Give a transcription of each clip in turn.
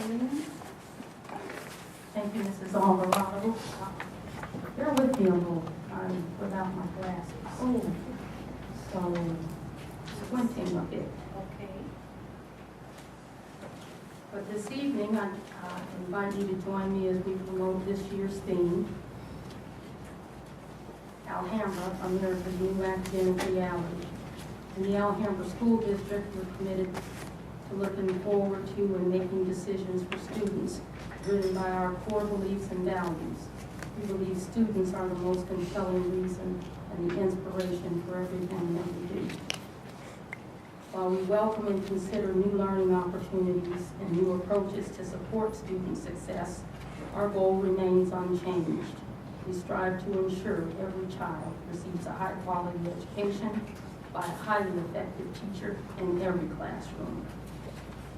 afternoon. Thank you, Mrs. Alvarado. Bear with me a little. I'm without my glasses. Oh, so squinting a bit. Okay. But this evening, I invite you to join me as we promote this year's theme, Alhambra, America's New Academic Reality. In the Alhambra School District, we're committed to looking forward to and making decisions for students driven by our core beliefs and values. We believe students are the most compelling reason and the inspiration for everything that we do. While we welcome and consider new learning opportunities and new approaches to support student success, our goal remains unchanged. We strive to ensure every child receives a high-quality education by a highly effective teacher in every classroom.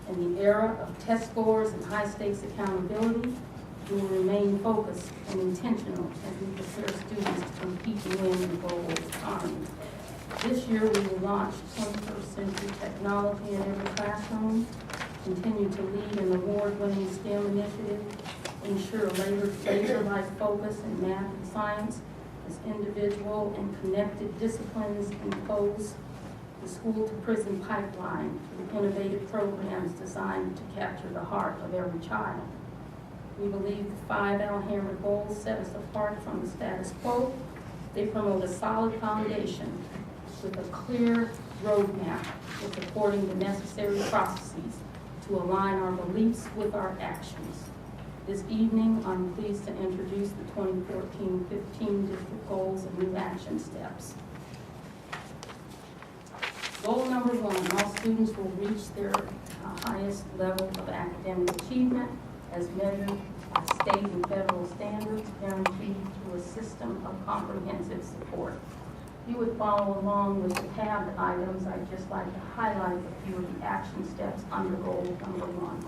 In the era of test scores and high-stakes accountability, we will remain focused and intentional as we prepare students to compete and win in the global economy. This year, we will launch 21st century technology in every classroom, continue to lead an award-winning STEM initiative, ensure laser-like focus in math and science as individual and connected disciplines impose the school-to-prison pipeline through innovative programs designed to capture the heart of every child. We believe the 5 Alhambra goals set us apart from the status quo. They promote a solid foundation with a clear roadmap for supporting the necessary processes to align our beliefs with our actions. This evening, I'm pleased to introduce the 2014-15 district goals and new action steps. Goal number 1, all students will reach their highest level of academic achievement as measured by state and federal standards guaranteed through a system of comprehensive support. If you would follow along with the tabbed items, I'd just like to highlight a few of the action steps under goal number 1.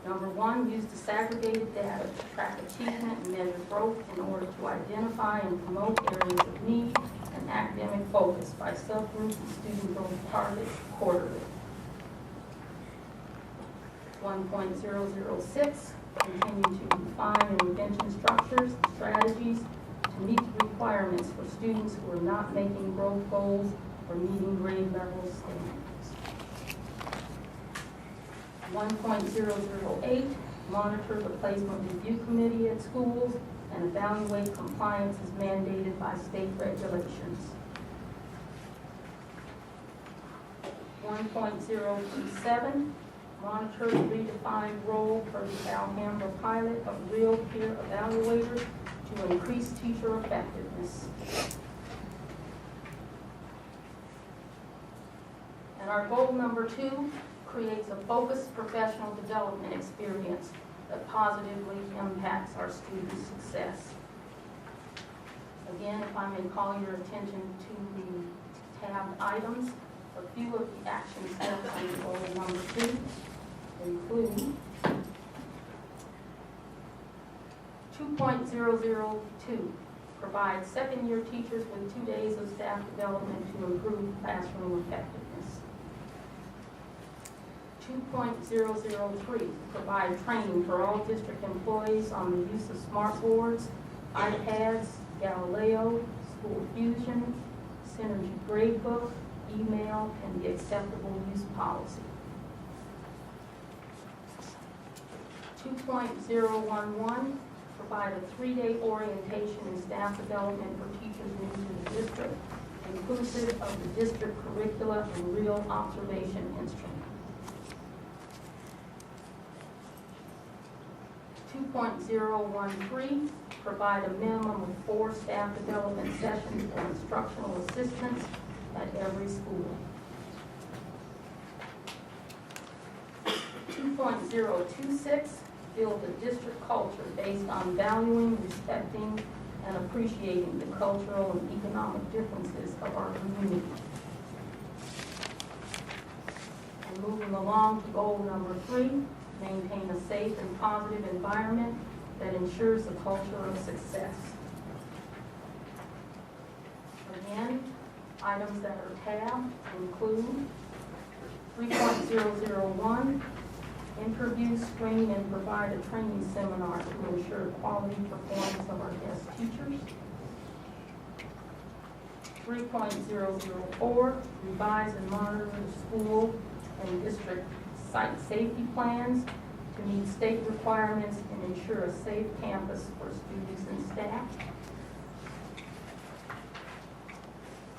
Number 1, use disaggregated data to track achievement and measure growth in order to identify and promote areas of need and academic focus by subgroup and student growth targets quarterly. 1.006, continue to define intervention structures and strategies to meet the requirements for students who are not making growth goals or meeting grade level standards. 1.008, monitor the placement review committee at schools and evaluate compliance as mandated by state regulations. 1.027, monitor the redefined role for the Alhambra pilot of real peer evaluators to increase teacher effectiveness. And our goal number 2 creates a focused professional development experience that positively impacts our students' success. Again, if I may call your attention to the tabbed items, a few of the action steps under goal number 2 include 2.002, provide second-year teachers with 2 days of staff development to improve classroom effectiveness. 2.003, provide training for all district employees on the use of smart boards, iPads, Galileo, School Fusion, Synergy Gradebook, email, and the acceptable use policy. 2.011, provide a 3-day orientation and staff development for teachers new to the district, inclusive of the district curricula and real observation instruments. 2.013, provide a minimum of 4 staff development sessions for instructional assistants at every school. 2.026, build a district culture based on valuing, respecting, and appreciating the cultural and economic differences of our community. And moving along to goal number 3, maintain a safe and positive environment that ensures a culture of success. Again, items that are tabbed include 3.001, interview, screen, and provide a training seminar to ensure quality performance of our guest teachers. 3.004, revise and monitor the school and district site safety plans to meet state requirements and ensure a safe campus for students and staff.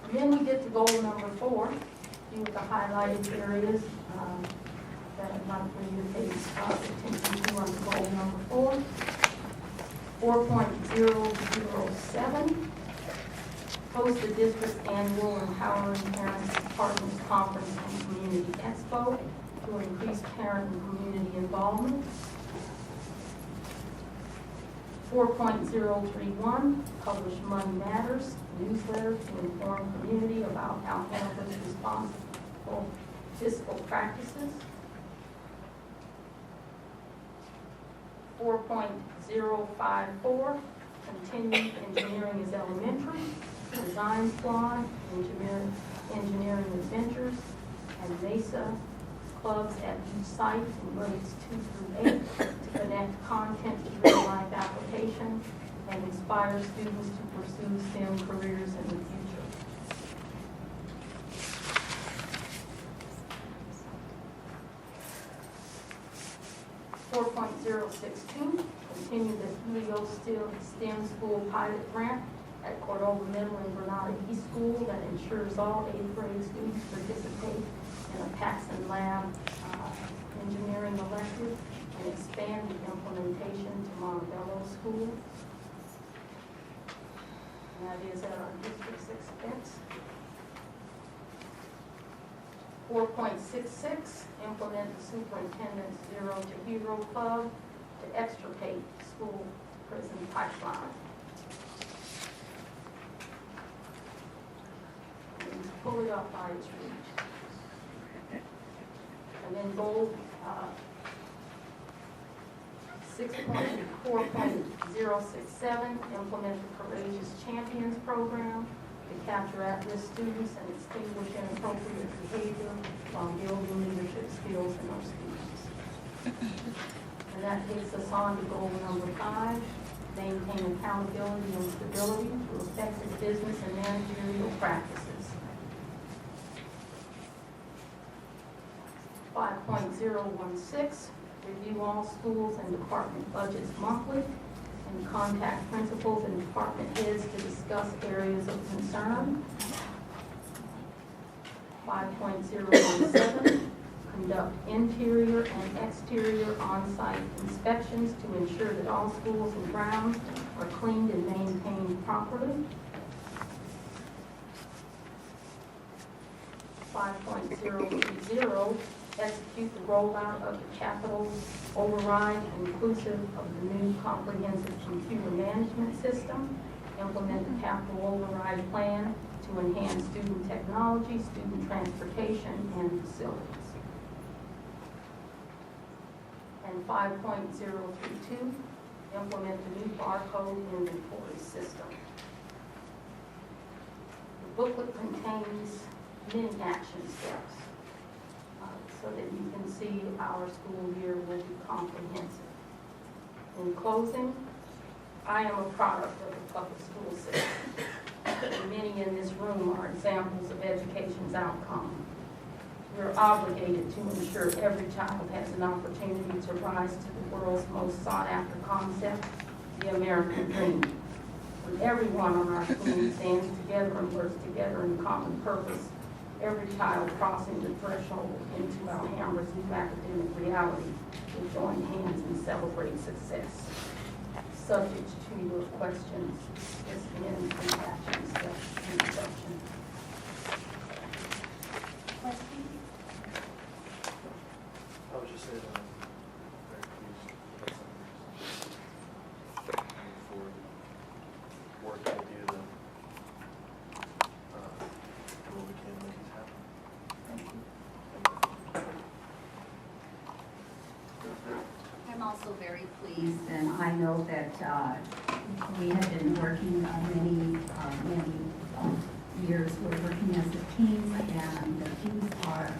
And then we get to goal number 4, see what the highlighted areas that I'd like for you to pay attention to on goal number 4. 4.007, host the district annual Empowering Parents Partners Conference and Community Expo to increase parent and community involvement. 4.031, publish Money Matters newsletter to inform community about how Hanover's responsible fiscal practices. 4.054, continue engineering is elementary, design squad, engineering adventures, and MESA clubs at each site in grades 2 through 8 to connect content to real-life application and inspire students to pursue STEM careers in the future. .062, continue the Helio STEM School pilot grant at Cordova Middle and Granada East School that ensures all 8th grade students participate in a Paxson Lab engineering elective and expand the implementation to Montebello School. And that is at our district's expense. 4.66, implement the superintendent's Zero to Hero Club to extirpate school prison pipeline. And pull it up by its reach. And then goal 4.067, implement the Courageous Champions program to capture at-risk students and extinguish inappropriate behavior while building leadership skills in our students. And that takes us on to goal number 5, maintain accountability and stability through effective business and managerial practices. 5.016, review all schools and department budgets monthly and contact principals and department heads to discuss areas of concern. 5.017, conduct interior and exterior on-site inspections to ensure that all schools and grounds are cleaned and maintained properly. 5.030, execute the rollout of the capital override inclusive of the new comprehensive computer management system, implement the capital override plan to enhance student technology, student transportation, and facilities. And 5.032, implement the new barcode inventory system. The booklet contains many action steps so that you can see our school year will be comprehensive. In closing, I am a product of the public school system. Many in this room are examples of education's outcome. We're obligated to ensure every child has an opportunity to rise to the world's most sought-after concept, the American dream. When everyone on our team stands together and works together in common purpose, every child crossing the threshold into our Amherst new academic reality will join hands and celebrate success. Subject to your questions, this ends the action step introduction. Questions? I was just saying, very pleased for work to do the what we can make these happen. Thank you. I'm also very pleased, and I know that we have been working many years. We're working as a team, and the teams are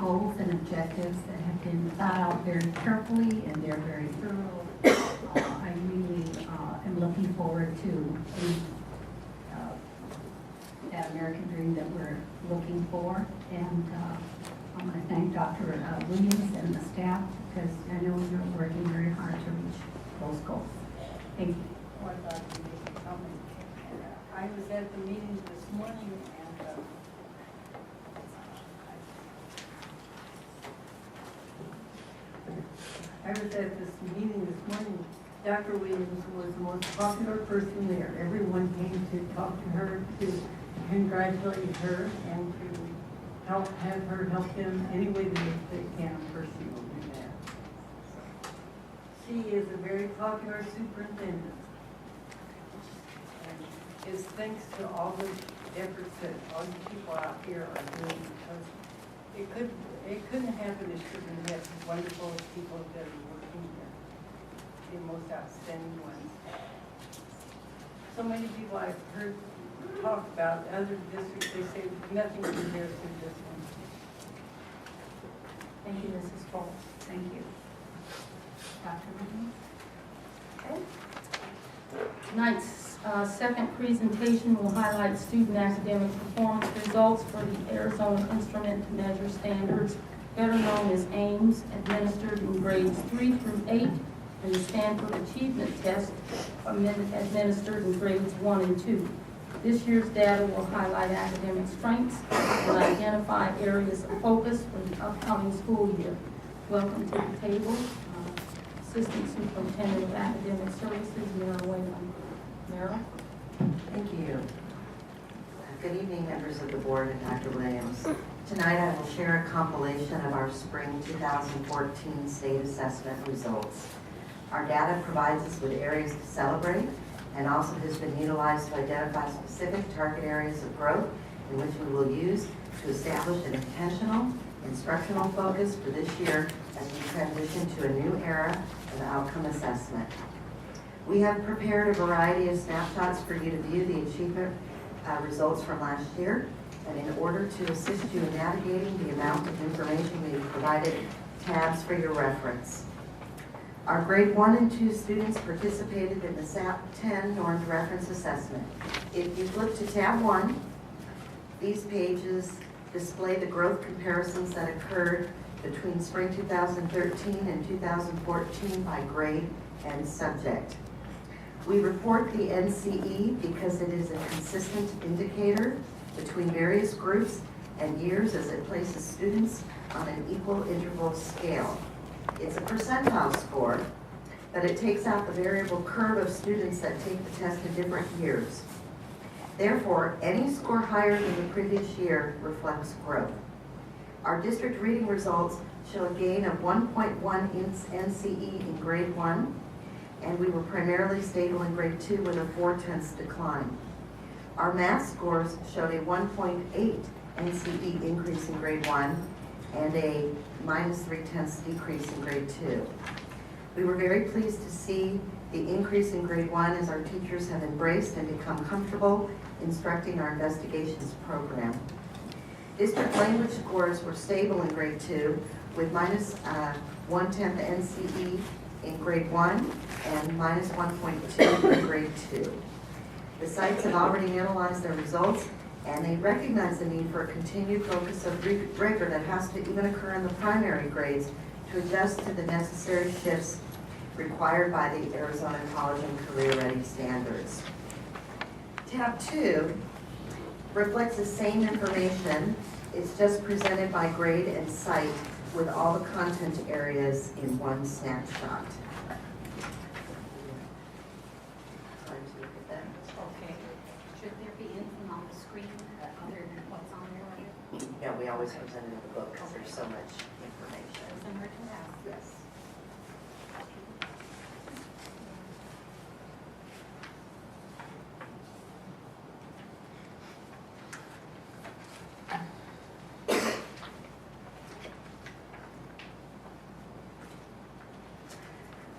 goals and objectives that have been thought out very carefully, and they're very thorough. I really am looking forward to that American dream that we're looking for. And I want to thank Dr. Williams and the staff, because I know you're working very hard to reach those goals. Thank you. What about the comment? I was at the meeting this morning, and I was at this meeting this morning. Dr. Williams was the most popular person there. Everyone came to talk to her, to congratulate her, and to have her help them any way that they can personally there. She is a very popular superintendent. And it's thanks to all the efforts that all the people out here are doing, because it couldn't happen if she didn't have wonderful people that are working here, the most outstanding ones. So many people I've heard talk about other districts, they say nothing compares to this one. Thank you, Mrs. Cole. Thank you. Dr. Williams? Okay. Tonight's second presentation will highlight student academic performance results for the Arizona Instrument to Measure Standards, better known as AIMS, administered in grades 3 through 8, and the Stanford Achievement Test, administered in grades 1 and 2. This year's data will highlight academic strengths and identify areas of focus for the upcoming school year. Welcome to the table, Assistant Superintendent of Academic Services, Mara Wayland. Mara? Thank you. Good evening, members of the board and Dr. Williams. Tonight I will share a compilation of our spring 2014 state assessment results. Our data provides us with areas to celebrate and also has been utilized to identify specific target areas of growth in which we will use to establish an intentional instructional focus for this year as we transition to a new era of outcome assessment. We have prepared a variety of snapshots for you to view the achievement results from last year, and in order to assist you in navigating the amount of information we've provided tabs for your reference. Our grade 1 and 2 students participated in the SAP 10 Normed Reference Assessment. If you flip to tab 1, these pages display the growth comparisons that occurred between spring 2013 and 2014 by grade and subject. We report the NCE because it is a consistent indicator between various groups and years as it places students on an equal interval scale. It's a percentile score, but it takes out the variable curve of students that take the test in different years. Therefore, any score higher than the previous year reflects growth. Our district reading results show a gain of 1.1 NCE in grade 1, and we were primarily stable in grade 2 with a 0.4 decline. Our math scores showed a 1.8 NCE increase in grade 1 and a -0.3 decrease in grade 2. We were very pleased to see the increase in grade 1 as our teachers have embraced and become comfortable instructing our investigations program. District language scores were stable in grade 2 with -0.1 NCE in grade 1 and -1.2 in grade 2. The sites have already analyzed their results, and they recognize the need for a continued focus of rigor that has to even occur in the primary grades to adjust to the necessary shifts required by the Arizona College and Career Ready standards. Tab 2 reflects the same information. It's just presented by grade and site with all the content areas in one snapshot. Okay. Should there be anything on the screen other than what's on there? Yeah, we always present it in the book because there's so much information. Somewhere to ask. Yes.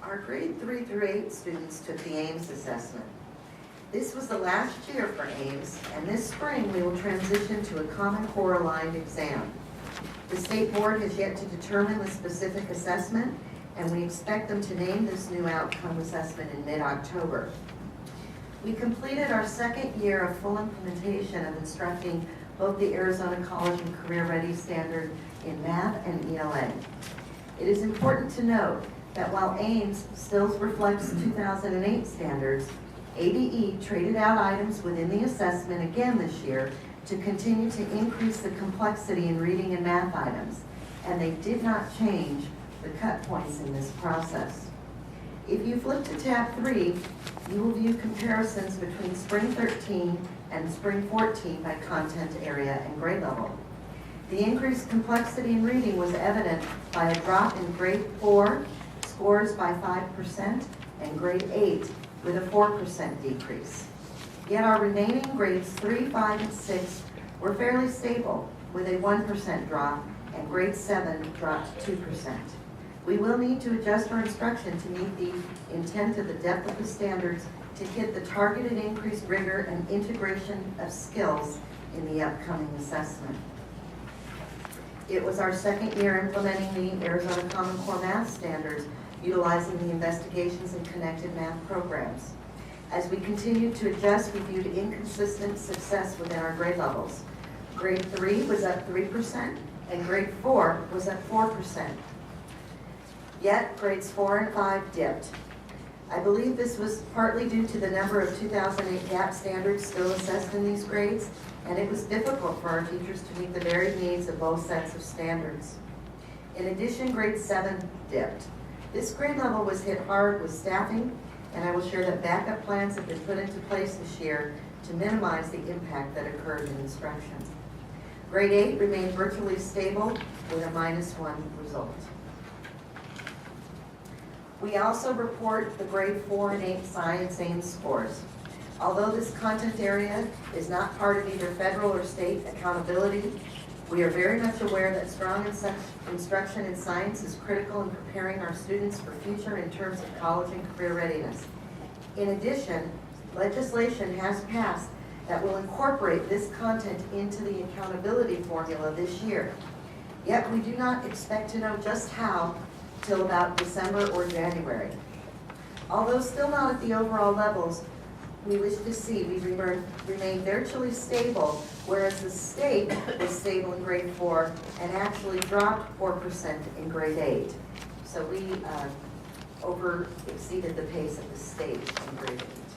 Our grade 3 through 8 students took the AIMS assessment. This was the last year for AIMS, and this spring we will transition to a Common Core aligned exam. The state board has yet to determine the specific assessment, and we expect them to name this new outcome assessment in mid-October. We completed our second year of full implementation of instructing both the Arizona College and Career Ready standard in math and ELA. It is important to note that while AIMS still reflects 2008 standards, ADE traded out items within the assessment again this year to continue to increase the complexity in reading and math items, and they did not change the cut points in this process. If you flip to tab 3, you will view comparisons between Spring 13 and Spring 14 by content area and grade level. The increased complexity in reading was evident by a drop in grade 4 scores by 5% and grade 8 with a 4% decrease. Yet our remaining grades 3, 5, and 6 were fairly stable with a 1% drop, and grade 7 dropped 2%. We will need to adjust our instruction to meet the intent of the depth of the standards to hit the targeted increased rigor and integration of skills in the upcoming assessment. It was our second year implementing the Arizona Common Core Math standards, utilizing the investigations and connected math programs. As we continued to adjust, we viewed inconsistent success within our grade levels. Grade 3 was up 3%, and grade 4 was up 4%. Yet, grades 4 and 5 dipped. I believe this was partly due to the number of 2008 GAP standards still assessed in these grades, and it was difficult for our teachers to meet the varied needs of both sets of standards. In addition, grade 7 dipped. This grade level was hit hard with staffing, and I will share that backup plans have been put into place this year to minimize the impact that occurred in instruction. Grade 8 remained virtually stable with a -1 result. We also report the grade 4 and 8 science AIMS scores. Although this content area is not part of either federal or state accountability, we are very much aware that strong instruction in science is critical in preparing our students for future in terms of college and career readiness. In addition, legislation has passed that will incorporate this content into the accountability formula this year. Yet we do not expect to know just how till about December or January. Although still not at the overall levels we wish to see, we remain virtually stable, whereas the state was stable in grade 4 and actually dropped 4% in grade 8. So we exceeded the pace of the state in grade 8.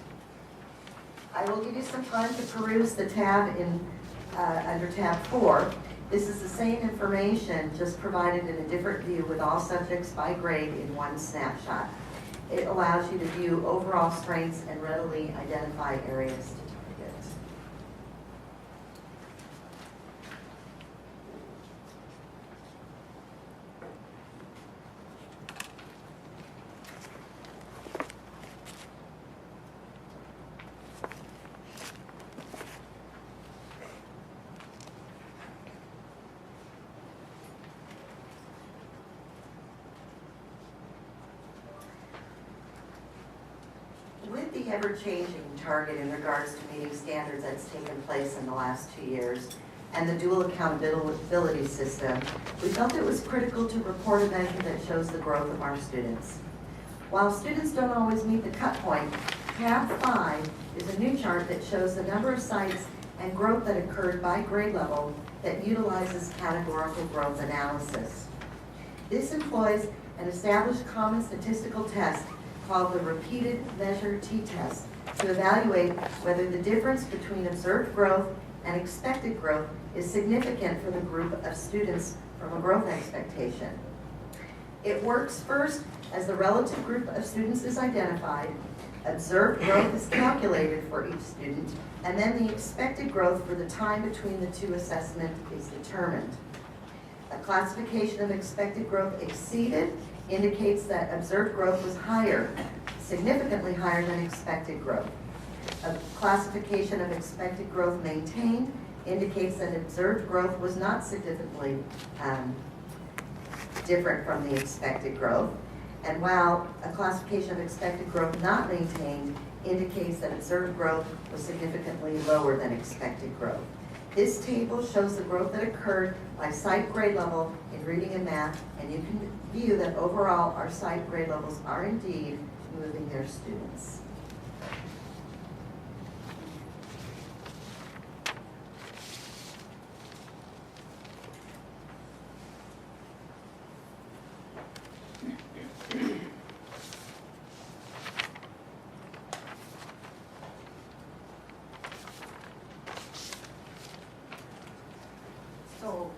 I will give you some time to peruse the tab under tab 4. This is the same information, just provided in a different view with all subjects by grade in one snapshot. It allows you to view overall strengths and readily identify areas to target. With the ever-changing target in regards to meeting standards that's taken place in the last 2 years and the dual accountability system, we felt it was critical to report a measure that shows the growth of our students. While students don't always meet the cut point, tab 5 is a new chart that shows the number of sites and growth that occurred by grade level that utilizes categorical growth analysis. This employs an established common statistical test called the repeated measure t-test to evaluate whether the difference between observed growth and expected growth is significant for the group of students from a growth expectation. It works first as the relative group of students is identified, observed growth is calculated for each student, and then the expected growth for the time between the two assessments is determined. A classification of expected growth exceeded indicates that observed growth was higher, significantly higher than expected growth. A classification of expected growth maintained indicates that observed growth was not significantly different from the expected growth. And while a classification of expected growth not maintained indicates that observed growth was significantly lower than expected growth. This table shows the growth that occurred by site grade level in reading and math, and you can view that overall our site grade levels are indeed moving their students. So,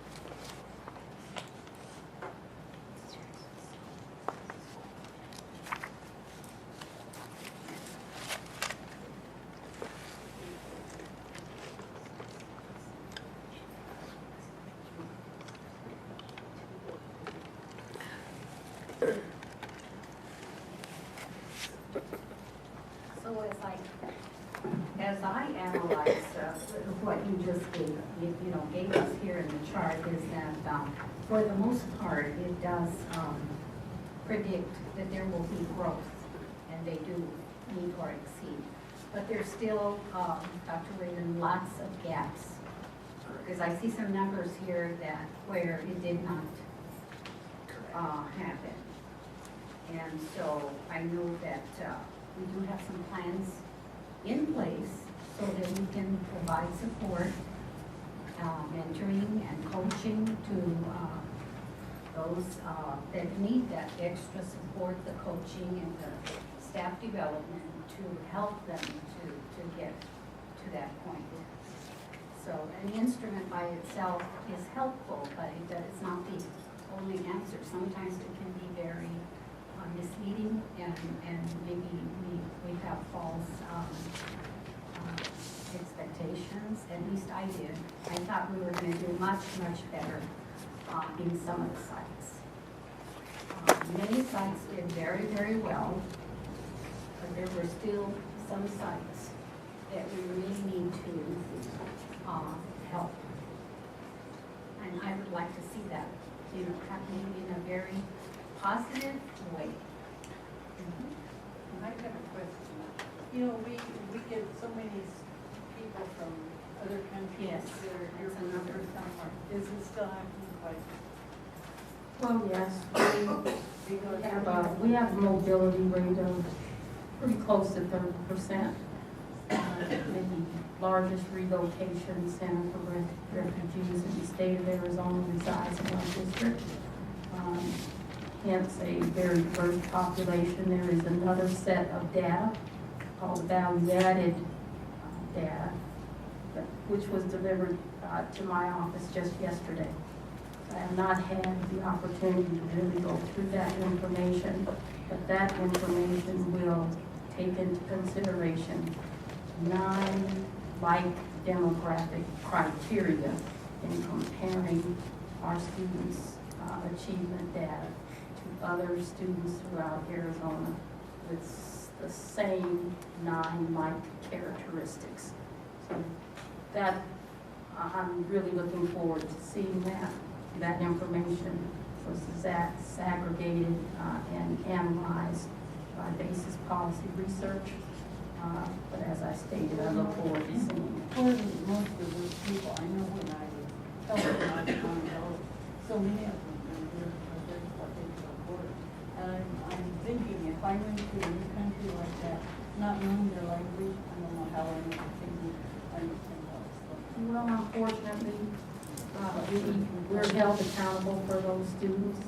so as I analyze what you just gave, gave us here in the chart is that, for the most part, it does predict that there will be growth, and they do meet or exceed. But there's still, Dr. Raymond, lots of gaps. Because I see some numbers here that where it did not happen. And so I know that we do have some plans in place so that we can provide support, mentoring and coaching to those that need that extra support, the coaching and the staff development to help them to get to that point. So an instrument by itself is helpful, but it's not the only answer. Sometimes it can be very misleading, and maybe we have false expectations. At least I did. I thought we were going to do much, much better in some of the sites. Many sites did very, very well, but there were still some sites that we really need to help. And I would like to see that, happening in a very positive way. I have a question. We get so many people from other countries. Yes, that are here that's for the another first time. part. Is it still happening quite? Well, yes, Because we have a mobility rate of pretty close to 30%. Maybe largest relocation center for refugees in the state of Arizona resides in our district. Hence a very diverse population. There is another set of data called value-added data, which was delivered to my office just yesterday. I have not had the opportunity to really go through that information, but that information will take into consideration 9 like demographic criteria in comparing our students' achievement data to other students throughout Arizona with the same 9 like characteristics. So that, I'm really looking forward to seeing that information was segregated and analyzed by basis policy research. But as I stated, I look forward to seeing it. for most of those people, I know when I was helping on those, so many of them are here because that's what they can afford. And I'm thinking, if I went to a new country like that, not knowing their language, I don't know how I'm going to understand those. Well, unfortunately, we're held accountable for those students.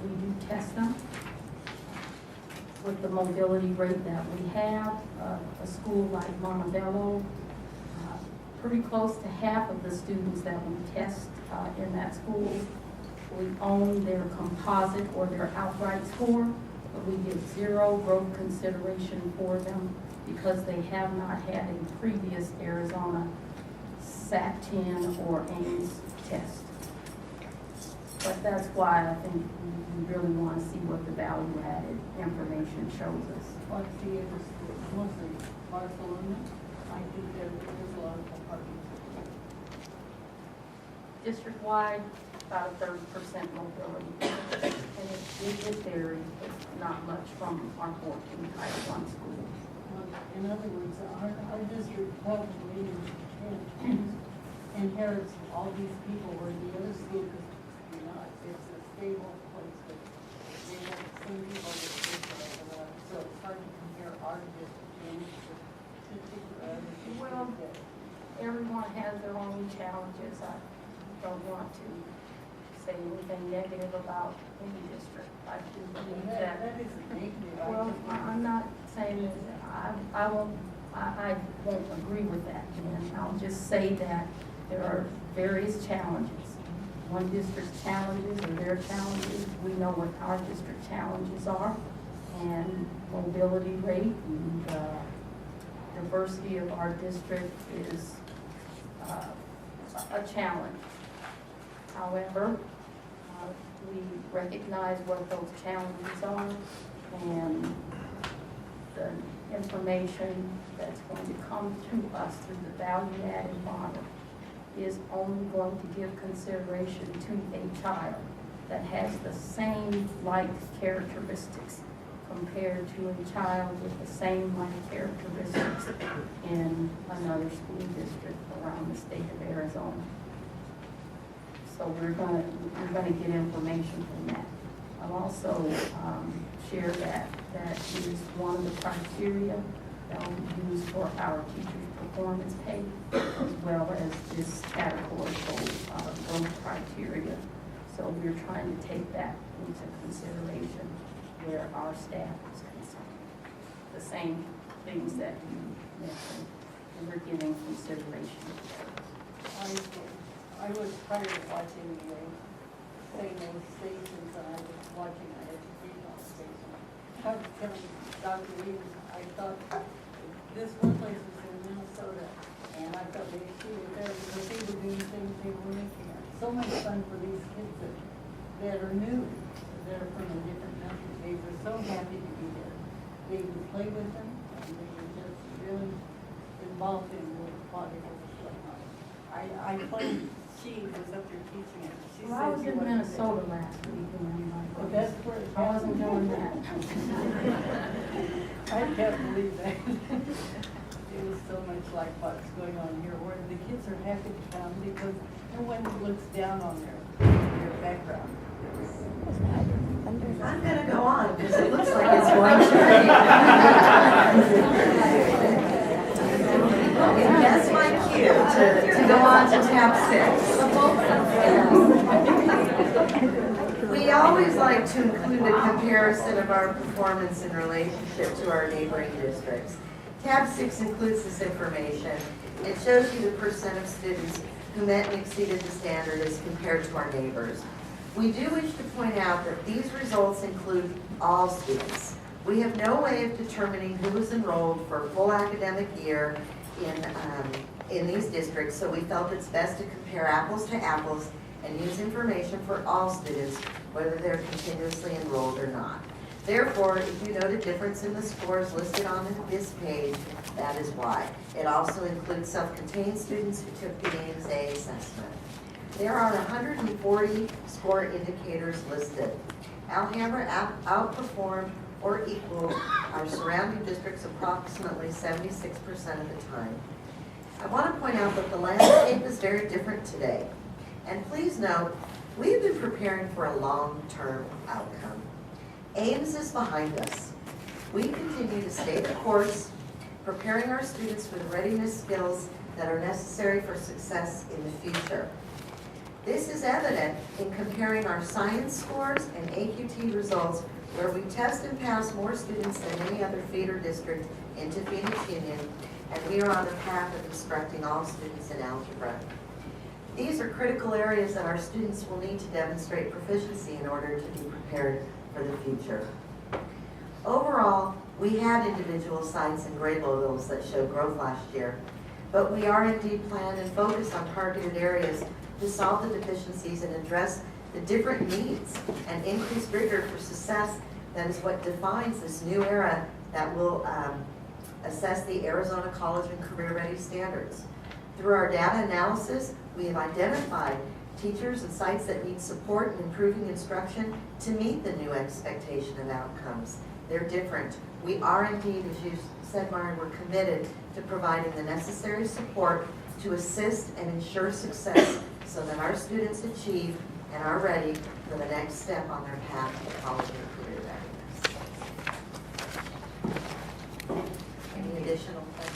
We do test them with the mobility rate that we have. A school like Montebello, pretty close to half of the students that we test in that school, we own their composite or their outright score, but we give 0 growth consideration for them because they have not had a previous Arizona SAT-10 or AIMS test. But that's why I think we really want to see what the value-added information shows us. Like theater schools, mostly Barcelona, I think there's a lot of parking. District-wide, about 30% mobility. And it varies, but not much from our 14 Type 1 schools. In other words, our district probably inherits all these people where the other school districts do not. It's a stable place, but they have the same people that live there. So it's hard to compare our district to any particular other district. Well, everyone has their own challenges. I don't want to say anything negative about any district. I do believe that. That isn't negative. Well, I'm not saying that I won't agree with that, and I'll just say that there are various challenges. One district's challenges are their challenges. We know what our district challenges are, and mobility rate and diversity of our district is a challenge. However, we recognize what those challenges are, and the information that's going to come to us through the value-added model is only going to give consideration to a child that has the same like characteristics compared to a child with the same like characteristics in another school district around the state of Arizona. So we're gonna get information from that. I'll also share that is one of the criteria that we use for our teachers' performance pay, as well as this categorical growth criteria. So we're trying to take that into consideration where our staff is concerned. The same things that you mentioned, and we're giving consideration to those. I was tired of watching the same old stations, and I was watching an educational station. I was telling Dr. Williams, I thought this one place was in Minnesota, and I thought they should be there because they were doing things they were making it so much fun for these kids that are new, that are from a different country. They were so happy to be there. They would play with them, and they were just really involved in what it was going on. I played. She was up there teaching it. She Well, I was said she in wasn't Minnesota there. last week, and Well, that's where I wasn't doing that. I can't believe that. It was so much like what's going on here, where the kids are happy to come because no one looks down on their background. I'm gonna go on because it looks like it's going to. That's my cue to go on to tab 6. We always like to include a comparison of our performance in relationship to our neighboring districts. Tab 6 includes this information. It shows you the percent of students who met and exceeded the standard as compared to our neighbors. We do wish to point out that these results include all students. We have no way of determining who was enrolled for a full academic year in these districts, so we felt it's best to compare apples to apples and use information for all students, whether they're continuously enrolled or not. Therefore, if you note a difference in the scores listed on this page, that is why. It also includes self-contained students who took the AEMS assessment. There are 140 score indicators listed. Alhambra outperformed or equaled our surrounding districts approximately 76% of the time. I want to point out that the landscape is very different today. And please note, we've been preparing for a long-term outcome. AEMS is behind us. We continue to stay the course, preparing our students for the readiness skills that are necessary for success in the future. This is evident in comparing our science scores and AQT results, where we test and pass more students than any other feeder district into Phoenix Union, and we are on the path of instructing all students in algebra. These are critical areas that our students will need to demonstrate proficiency in order to be prepared for the future. Overall, we had individual sites and grade levels that showed growth last year, but we are indeed planned and focused on targeted areas to solve the deficiencies and address the different needs and increase rigor for success. That is what defines this new era that will assess the Arizona College and Career Ready standards. Through our data analysis, we have identified teachers and sites that need support in improving instruction to meet the new expectation of outcomes. They're different. We are indeed, as you said, Mari, we're committed to providing the necessary support to assist and ensure success so that our students achieve and are ready for the next step on their path to college and career readiness. Any additional questions?